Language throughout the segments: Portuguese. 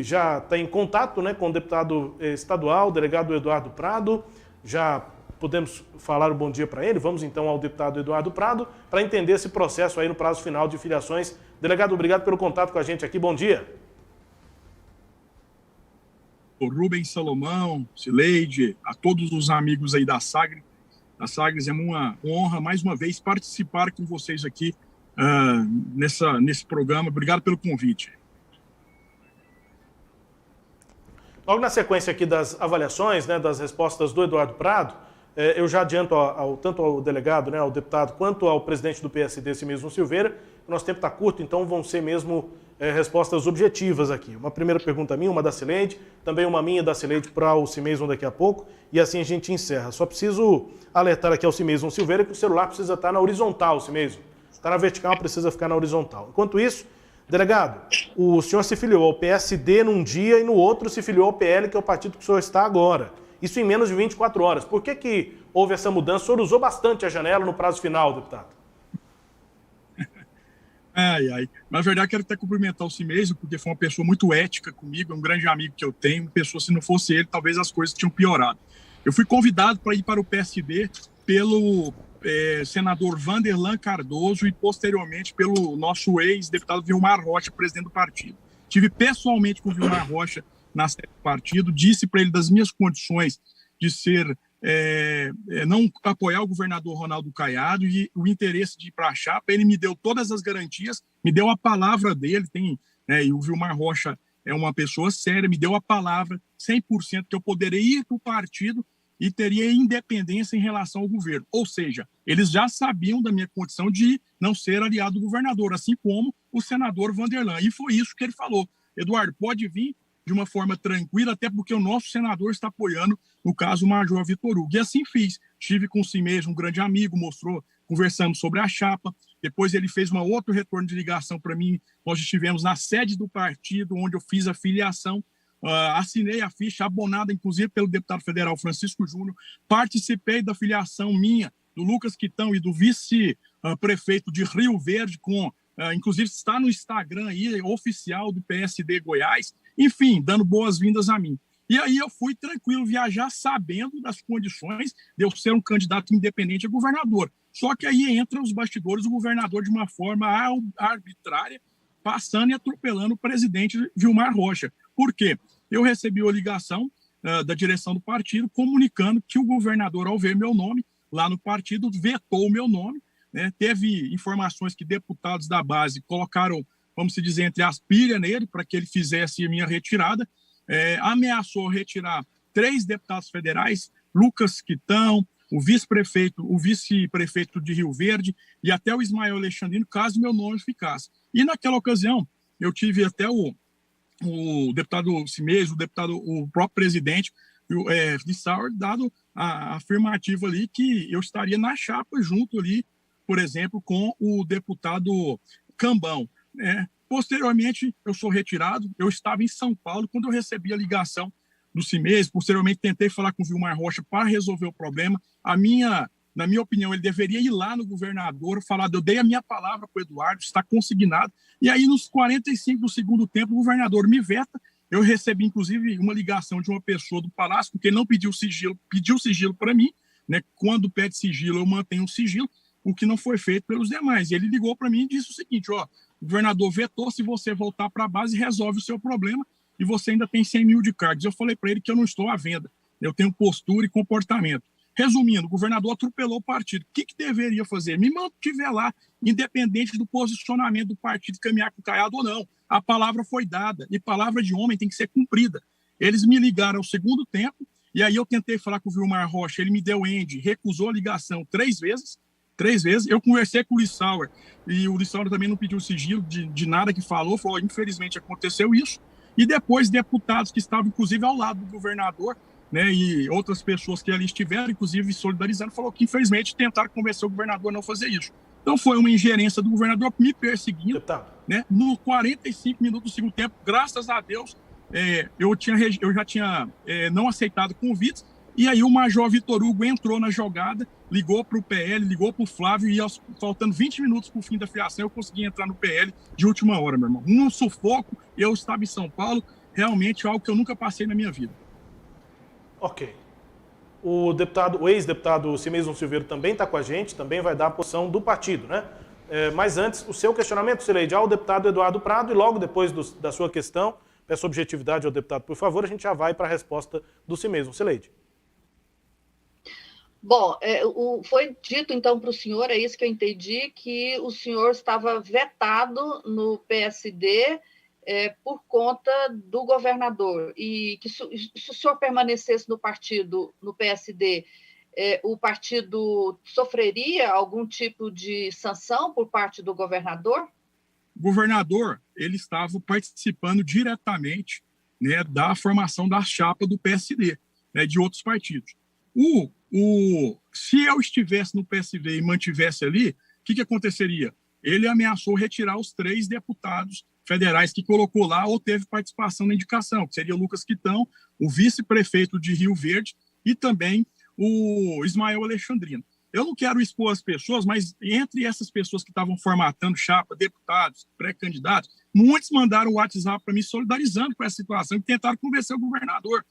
já está em contato, né, com o deputado estadual, o delegado Eduardo Prado. Já podemos falar um bom dia para ele. Vamos então ao deputado Eduardo Prado para entender esse processo aí no prazo final de filiações. Delegado, obrigado pelo contato com a gente aqui. Bom dia. O Rubens Salomão, Cileide, a todos os amigos aí da Sagres. A Sagres é uma honra, mais uma vez, participar com vocês aqui nesse programa. Obrigado pelo convite. Logo na sequência aqui das avaliações, né, das respostas do Eduardo Prado, eu já adianto tanto ao delegado, né, ao deputado, quanto ao presidente do PSD, Cimeison Silveira. O nosso tempo está curto, então vão ser mesmo respostas objetivas aqui. Uma primeira pergunta minha, uma da Cileide, também uma minha da Cileide para o Cimeison daqui a pouco, e assim a gente encerra. Só preciso alertar aqui ao Cimeison Silveira que o celular precisa estar na horizontal, Cimeison. Está na vertical, precisa ficar na horizontal. Enquanto isso, delegado, o senhor se filiou ao PSD num dia e no outro se filiou ao PL, que é o partido que o senhor está agora. Isso em menos de 24 horas. Por que houve essa mudança? O senhor usou bastante a janela no prazo final, deputado. Na verdade, quero até cumprimentar o Cimeison, porque foi uma pessoa muito ética comigo, é um grande amigo que eu tenho. Uma pessoa, se não fosse ele, talvez as coisas tinham piorado. Eu fui convidado para ir para o PSD pelo senador Vanderlan Cardoso e, posteriormente, pelo nosso ex-deputado Vilmar Rocha, presidente do partido. Tive pessoalmente com o Vilmar Rocha na sede do partido, disse para ele das minhas condições de ser, não apoiar o governador Ronaldo Caiado e o interesse de ir para a chapa. Ele me deu todas as garantias, me deu a palavra dele, e o Vilmar Rocha é uma pessoa séria, me deu a palavra 100% que eu poderia ir para o partido e teria independência em relação ao governo. Ou seja, eles já sabiam da minha condição de não ser aliado do governador, assim como o senador Vanderlan. E foi isso que ele falou. Eduardo, pode vir de uma forma tranquila, até porque o nosso senador está apoiando, no caso, o Major Vitor Hugo. E assim fiz. Estive com o Cimeison, um grande amigo, conversamos sobre a chapa. Depois ele fez um outro retorno de ligação para mim. Nós estivemos na sede do partido, onde eu fiz a filiação. Assinei a ficha, abonada inclusive pelo deputado federal Francisco Júnior, participei da filiação minha, do Lucas Quitão e do vice-prefeito de Rio Verde, inclusive está no Instagram aí, oficial do PSD Goiás, enfim, dando boas-vindas a mim. E aí eu fui tranquilo viajar, sabendo das condições de eu ser um candidato independente a governador. Só que aí entra os bastidores, o governador de uma forma arbitrária, passando e atropelando o presidente Vilmar Rocha. Por quê? Eu recebi a ligação da direção do partido comunicando que o governador, ao ver meu nome lá no partido, vetou o meu nome. Né? Teve informações que deputados da base colocaram, vamos dizer, entre as pilhas nele para que ele fizesse a minha retirada. Ameaçou retirar 3 deputados federais, Lucas Quitão, o vice-prefeito de Rio Verde e até o Ismael Alexandrino, caso meu nome ficasse. E naquela ocasião, eu tive até o deputado Cimeison, o próprio presidente de Sauer, dado a afirmativa ali que eu estaria na chapa junto ali, por exemplo, com o deputado Cambão. Posteriormente, eu sou retirado, eu estava em São Paulo quando eu recebi a ligação do Cimeison. Posteriormente, tentei falar com o Vilmar Rocha para resolver o problema. Na minha opinião, ele deveria ir lá no governador, falar, eu dei a minha palavra para o Eduardo, está consignado. E aí, nos 45 do segundo tempo, o governador me veta. Eu recebi, inclusive, uma ligação de uma pessoa do Palácio, porque não pediu sigilo para mim. Né? Quando pede sigilo, eu mantenho o sigilo, o que não foi feito pelos demais. E ele ligou para mim e disse o seguinte, o governador vetou, se você voltar para a base, resolve o seu problema e você ainda tem 100 mil de cargos. Eu falei para ele que eu não estou à venda, eu tenho postura e comportamento. Resumindo, o governador atropelou o partido. O que deveria fazer? Me mantiver lá, independente do posicionamento do partido, caminhar com o Caiado ou não. A palavra foi dada, e palavra de homem tem que ser cumprida. Eles me ligaram ao segundo tempo, e aí eu tentei falar com o Vilmar Rocha, ele me deu end, recusou a ligação 3 vezes. Eu conversei com o Lissauer, e o Lissauer também não pediu sigilo de nada que falou infelizmente aconteceu isso. E depois deputados que estavam, inclusive, ao lado do governador, né, e outras pessoas que ali estiveram, inclusive, solidarizando, falou que, infelizmente, tentaram convencer o governador a não fazer isso. Então, foi uma ingerência do governador me perseguindo. Né, no 45 minutos do segundo tempo, graças a Deus, eu já tinha não aceitado convites, e aí o Major Vitor Hugo entrou na jogada, ligou para o PL, ligou para o Flávio, e faltando 20 minutos para o fim da filiação, eu consegui entrar no PL de última hora, meu irmão. Num sufoco, eu estava em São Paulo, realmente algo que eu nunca passei na minha vida. Ok. O ex-deputado Cimeison Silveira também está com a gente, também vai dar a posição do partido, né? Mas antes, o seu questionamento, Cileide, ao deputado Eduardo Prado, e logo depois da sua questão, peço objetividade ao deputado, por favor, a gente já vai para a resposta do Cimeison. Cileide. Bom, foi dito então para o senhor, é isso que eu entendi, que o senhor estava vetado no PSD por conta do governador, e que se o senhor permanecesse no partido, no PSD, o partido sofreria algum tipo de sanção por parte do governador? O governador, ele estava participando diretamente, né, da formação da chapa do PSD, né, de outros partidos. Se eu estivesse no PSB e mantivesse ali, o que aconteceria? Ele ameaçou retirar os 3 deputados federais que colocou lá ou teve participação na indicação, que seria o Lucas Quitão, o vice-prefeito de Rio Verde e também o Ismael Alexandrino. Eu não quero expor as pessoas, mas entre essas pessoas que estavam formatando chapa, deputados, pré-candidatos, muitos mandaram o WhatsApp para mim solidarizando com essa situação e tentaram convencer o governador.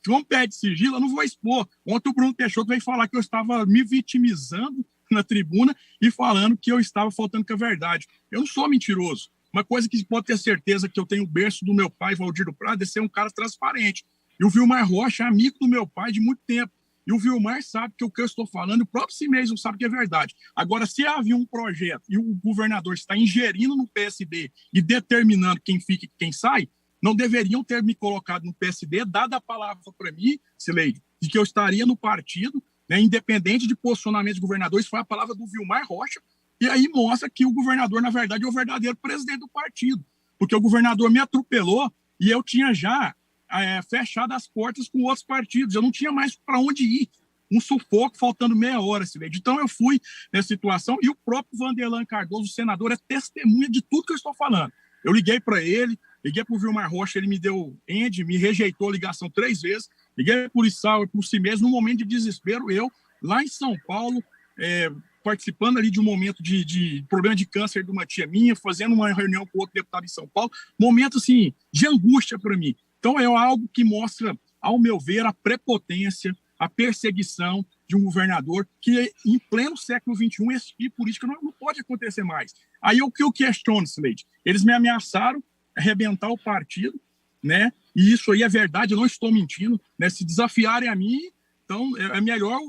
Como pede sigilo, eu não vou expor. Ontem o Bruno Peixoto veio falar que eu estava me vitimizando na tribuna e falando que eu estava faltando com a verdade. Eu não sou mentiroso. Uma coisa que pode ter certeza que eu tenho o berço do meu pai, Valdir do Prado, é ser um cara transparente. E o Vilmar Rocha é amigo do meu pai de muito tempo. E o Vilmar sabe que o que eu estou falando, o próprio Cimeison sabe que é verdade. Agora, se havia um projeto e o governador está ingerindo no PSD e determinando quem fica e quem sai, não deveriam ter me colocado no PSD, dada a palavra para mim, Cileide, de que eu estaria no partido, né, independente de posicionamento de governador. Isso foi a palavra do Vilmar Rocha, e aí mostra que o governador, na verdade, é o verdadeiro presidente do partido, porque o governador me atropelou e eu tinha já fechado as portas com outros partidos, eu não tinha mais para onde ir. Um sufoco, faltando meia hora, Cileide. Então eu fui nessa situação, e o próprio Vanderlan Cardoso, o senador, é testemunha de tudo que eu estou falando. Eu liguei para ele, liguei para o Vilmar Rocha, ele me deu me rejeitou a ligação 3 vezes, liguei para o Lissau e para o Cimeison, num momento de desespero, eu, lá em São Paulo, participando ali de um momento de problema de câncer de uma tia minha, fazendo uma reunião com outro deputado em São Paulo, momento, assim, de angústia para mim. Então, é algo que mostra, ao meu ver, a prepotência, a perseguição de um governador que, em pleno século XXI, esse tipo de política não pode acontecer mais. Aí, o que eu questiono, Cileide? Eles me ameaçaram arrebentar o partido, né? E isso aí é verdade, eu não estou mentindo, né? Se desafiarem a mim, então é melhor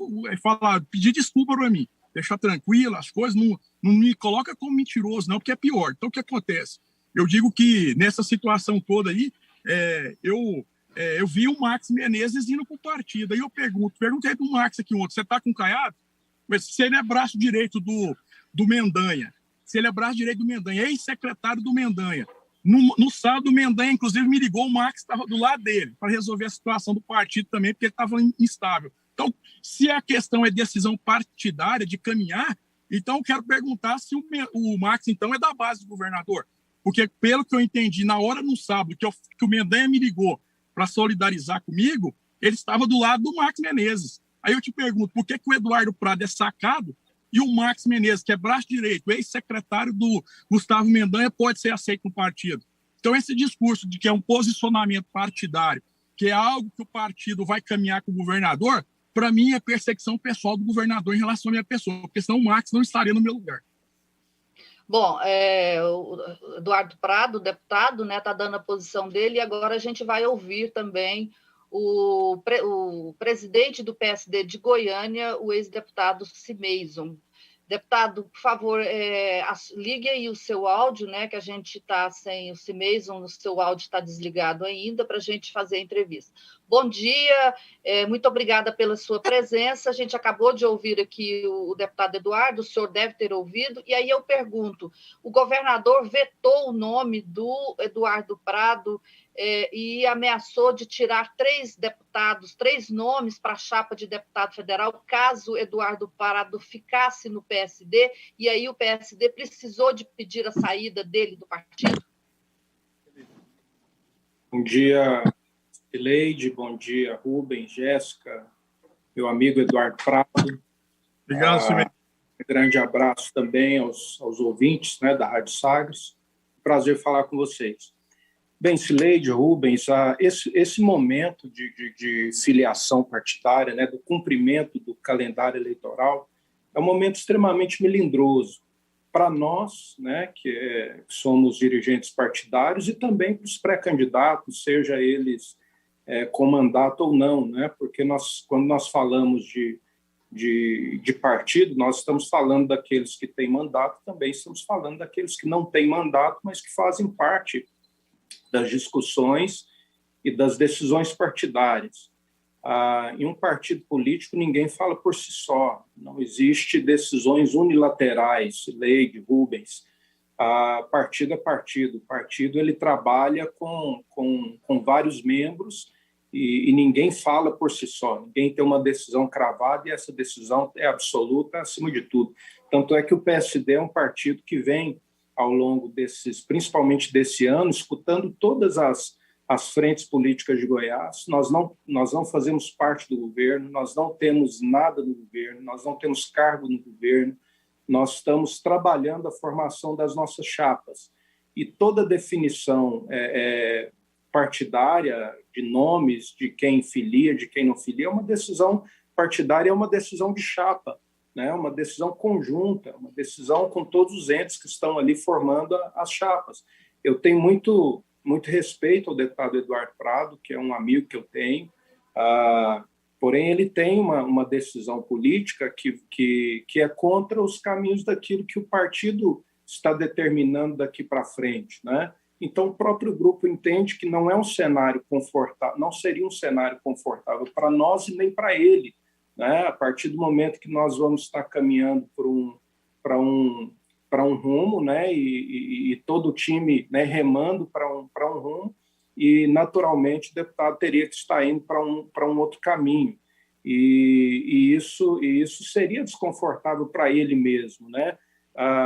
pedir desculpa para mim, deixar tranquilo as coisas, não me coloca como mentiroso, não, porque é pior. Então, o que acontece? Eu digo que nessa situação toda aí, eu vi o Max Menezes indo para o partido. Aí eu perguntei para o Max aqui ontem, você está com o Caiado? Mas se ele é braço direito do Mendanha, ex-secretário do Mendanha. No sábado, o Mendanha, inclusive, me ligou, o Max estava do lado dele para resolver a situação do partido também, porque ele estava instável. Então, se a questão é decisão partidária de caminhar, então eu quero perguntar se o Max, então, é da base do governador. Porque, pelo que eu entendi, na hora no sábado que o Mendanha me ligou para solidarizar comigo, ele estava do lado do Max Menezes. Aí eu te pergunto, por que o Eduardo Prado é sacado e o Max Menezes, que é braço direito, ex-secretário do Gustavo Mendanha, pode ser aceito no partido? Então, esse discurso de que é um posicionamento partidário, que é algo que o partido vai caminhar com o governador, para mim é perseguição pessoal do governador em relação à minha pessoa, porque senão o Max não estaria no meu lugar. Bom, o Eduardo Prado, deputado, né, está dando a posição dele, e agora a gente vai ouvir também o presidente do PSD de Goiânia, o ex-deputado Cimeison. Deputado, por favor, ligue aí o seu áudio, né, que a gente está sem o Cimeison, o seu áudio está desligado ainda, para a gente fazer a entrevista. Bom dia, muito obrigada pela sua presença. A gente acabou de ouvir aqui o deputado Eduardo, o senhor deve ter ouvido, e aí eu pergunto, o governador vetou o nome do Eduardo Prado e ameaçou de tirar 3 nomes para a chapa de deputado federal, caso Eduardo Prado ficasse no PSD, e aí o PSD precisou de pedir a saída dele do partido? Bom dia, Cileide, bom dia, Rubens, Jéssica, meu amigo Eduardo Prado. Obrigado, Cimeison. Um grande abraço também aos ouvintes, né, da Rádio Sagres. Prazer falar com vocês. Bem, Cileide, Rubens, esse momento de filiação partidária, né, do cumprimento do calendário eleitoral, é um momento extremamente melindroso para nós, né, que somos dirigentes partidários, e também para os pré-candidatos, seja eles com mandato ou não, né, porque quando nós falamos de partido, nós estamos falando daqueles que têm mandato, também estamos falando daqueles que não têm mandato, mas que fazem parte das discussões e das decisões partidárias. Em um partido político, ninguém fala por si só, não existe decisões unilaterais, Leide, Rubens. Partido é partido. O partido ele trabalha com vários membros e ninguém fala por si só, ninguém tem uma decisão cravada e essa decisão é absoluta acima de tudo. Tanto é que o PSD é um partido que vem ao longo principalmente desse ano, escutando todas as frentes políticas de Goiás. Nós não fazemos parte do governo, nós não temos nada no governo, nós não temos cargo no governo, nós estamos trabalhando a formação das nossas chapas. E toda definição partidária de nomes, de quem filia, de quem não filia, é uma decisão partidária, é uma decisão de chapa, né? Uma decisão conjunta, uma decisão com todos os entes que estão ali formando as chapas. Eu tenho muito respeito ao deputado Eduardo Prado, que é um amigo que eu tenho, porém ele tem uma decisão política que é contra os caminhos daquilo que o partido está determinando daqui para frente, né? Então, o próprio grupo entende que não é um cenário confortável, não seria um cenário confortável para nós e nem para ele, né? A partir do momento que nós vamos estar caminhando para um rumo, né? E todo o time, né, remando para um rumo, e naturalmente o deputado teria que estar indo para um outro caminho, e isso seria desconfortável para ele mesmo, né?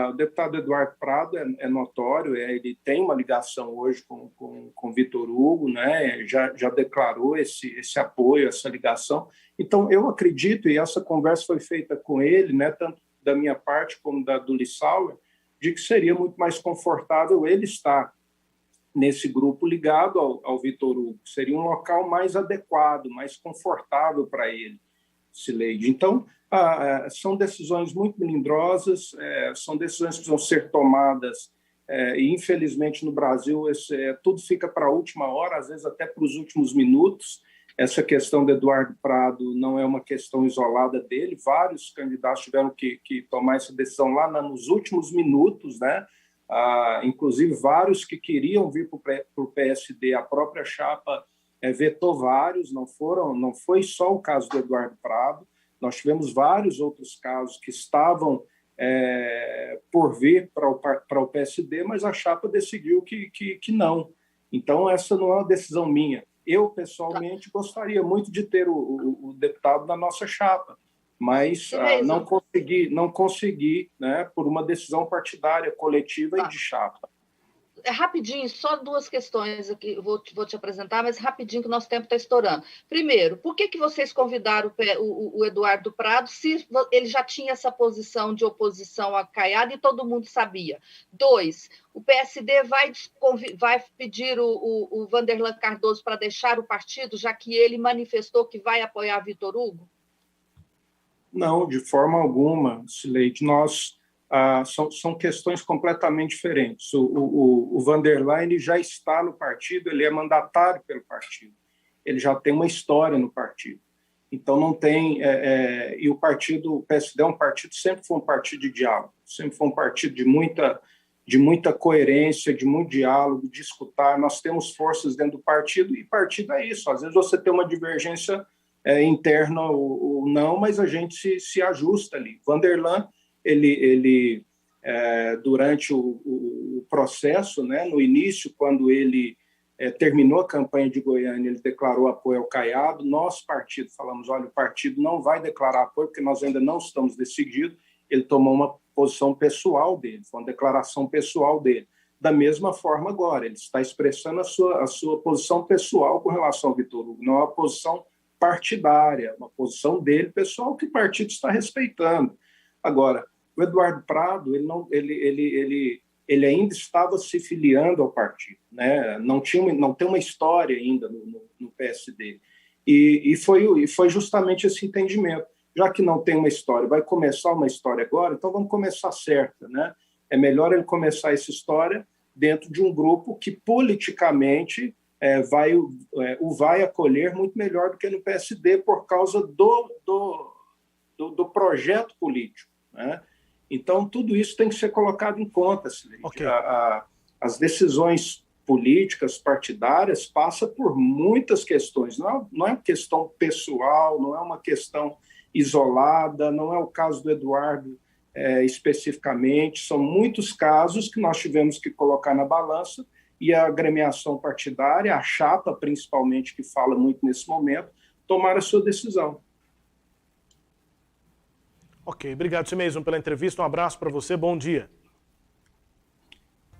O deputado Eduardo Prado é notório, ele tem uma ligação hoje com Vitor Hugo, né? Já declarou esse apoio, essa ligação. Então, eu acredito, e essa conversa foi feita com ele, né, tanto da minha parte como do Lissauer, de que seria muito mais confortável ele estar nesse grupo ligado ao Vitor Hugo. Seria um local mais adequado, mais confortável para ele, Cileide. Então, são decisões muito melindrosas, são decisões que precisam ser tomadas, e infelizmente no Brasil tudo fica para a última hora, às vezes até para os últimos minutos. Essa questão do Eduardo Prado não é uma questão isolada dele, vários candidatos tiveram que tomar essa decisão lá nos últimos minutos, né? Inclusive vários que queriam vir para o PSD, a própria chapa vetou vários, não foi só o caso do Eduardo Prado, nós tivemos vários outros casos que estavam por vir para o PSD, mas a chapa decidiu que não. Então, essa não é uma decisão minha. Eu, pessoalmente, gostaria muito de ter o deputado na nossa chapa, mas não consegui, né, por uma decisão partidária, coletiva e de chapa. Rapidinho, só duas questões aqui, vou te apresentar, mas rapidinho que o nosso tempo está estourando. Primeiro, por que vocês convidaram o Eduardo Prado se ele já tinha essa posição de oposição a Caiado e todo mundo sabia? 2, o PSD vai pedir o Vanderlan Cardoso para deixar o partido, já que ele manifestou que vai apoiar Vitor Hugo? Não, de forma alguma, Cileide. São questões completamente diferentes. O Vanderlan já está no partido, ele é mandatário pelo partido, ele já tem uma história no partido. Então não tem... e o PSD é um partido, sempre foi um partido de diálogo, sempre foi um partido de muita coerência, de muito diálogo, de escutar. Nós temos forças dentro do partido, e partido é isso. Às vezes você tem uma divergência interna ou não, mas a gente se ajusta ali. Vanderlan, ele durante o processo, né, no início, quando ele terminou a campanha de Goiânia, ele declarou apoio ao Caiado. Nós, partido, falamos, olha, o partido não vai declarar apoio, porque nós ainda não estamos decididos. Ele tomou uma posição pessoal dele, foi uma declaração pessoal dele. Da mesma forma agora, ele está expressando a sua posição pessoal com relação ao Vitor Hugo, não é uma posição partidária, uma posição dele pessoal que o partido está respeitando. Agora, o Eduardo Prado, ele ele ainda estava se filiando ao partido, né? Não tem uma história ainda no PSD. E foi justamente esse entendimento. Já que não tem uma história, vai começar uma história agora, então vamos começar certa, né? É melhor ele começar essa história dentro de um grupo que politicamente vai acolher muito melhor do que no PSD por causa do projeto político, né? Então, tudo isso tem que ser colocado em conta, Sileide. Okay. As decisões políticas, partidárias, passam por muitas questões. Não é uma questão pessoal, não é uma questão isolada, não é o caso do Eduardo especificamente. São muitos casos que nós tivemos que colocar na balança e a agremiação partidária, a chapa principalmente, que fala muito nesse momento, tomar a sua decisão. Ok, obrigado, Simeison, pela entrevista. Um abraço para você, bom dia.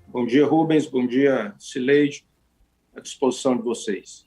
Bom dia, Rubens. Bom dia, Sileide. À disposição de vocês.